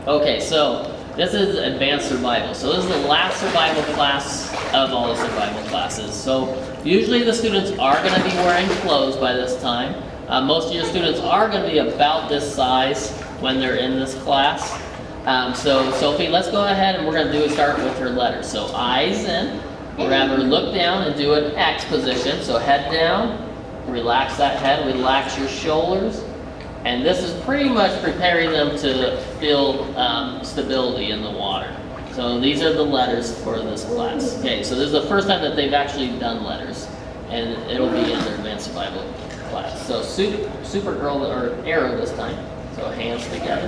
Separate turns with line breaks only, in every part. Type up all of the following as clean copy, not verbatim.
Okay, so this is advanced survival. So this is the last survival class of all the survival classes. So usually the students are going to be wearing clothes by this time. Most of your students are going to be about this size when they're in this class. So Sophie, let's go ahead and we're going to start with her letters. So eyes in. We're going to have her look down and do an X position. So head down, relax that head, relax your shoulders. And this is pretty much preparing them to feel stability in the water. So these are the letters for this class. Okay, so this is the first time that they've actually done letters. And it'll be in their advanced survival class. So Supergirl, or Arrow this time. So hands together.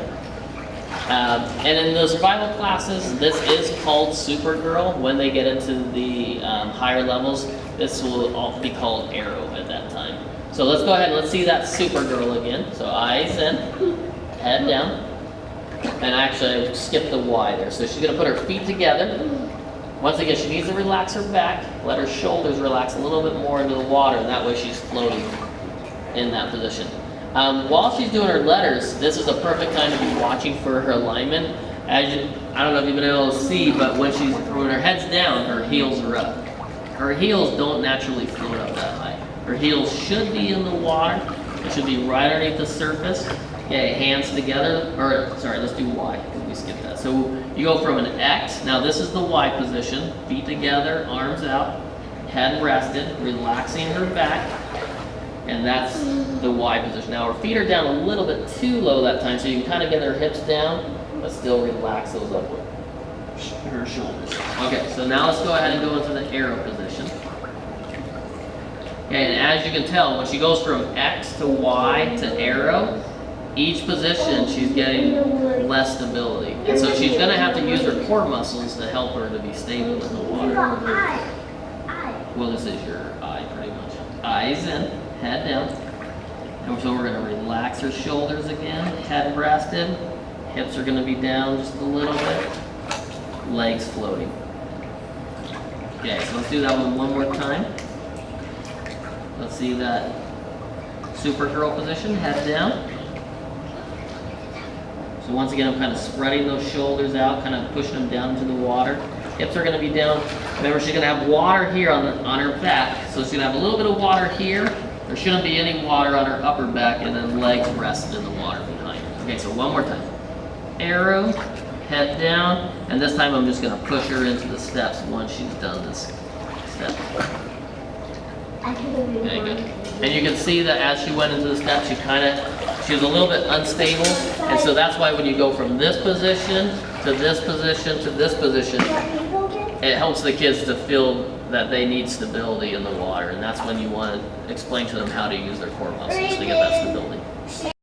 And in the survival classes, this is called Supergirl. When they get into the higher levels, this will all be called Arrow at that time. So let's go ahead and let's see that Supergirl again. So eyes in, head down. And actually I skipped the Y there. So she's going to put her feet together. Once again, she needs to relax her back. Let her shoulders relax a little bit more into the water. And that way she's floating in that position. While she's doing her letters, this is a perfect time to be watching for her alignment. I don't know if you've been able to see, but when her head's down, her heels are up. Her heels don't naturally float up that high. Her heels should be in the water. It should be right underneath the surface. Okay, hands together, or sorry, let's do Y, because we skipped that. So you go from an X, now this is the Y position, feet together, arms out, head rested, relaxing her back, and that's the Y position. Now her feet are down a little bit too low that time, so you can kind of get her hips down, but still relax those up with her shoulders. Okay, so now let's go ahead and go into the Arrow position. Okay, and as you can tell, when she goes from X to Y to Arrow, each position she's getting less stability. And so she's going to have to use her core muscles to help her to be stable in the water. Well, this is your eye pretty much. Eyes in, head down. And so we're going to relax her shoulders again, head rested. Hips are going to be down just a little bit. Legs floating. Okay, so let's do that one more time. Let's see that Supergirl position, head down. So once again, I'm kind of spreading those shoulders out, kind of pushing them down into the water. Hips are going to be down. Remember, she's going to have water here on her back. So she's going to have a little bit of water here. There shouldn't be any water on her upper back, and then legs rested in the water behind her. Okay, so one more time. Arrow, head down, and this time I'm just going to push her into the steps once she's done this step. Okay, good. And you can see that as she went into the steps, she was a little bit unstable, and so that's why when you go from this position to this position to this position, it helps the kids to feel that they need stability in the water, and that's when you want to explain to them how to use their core muscles to get that stability.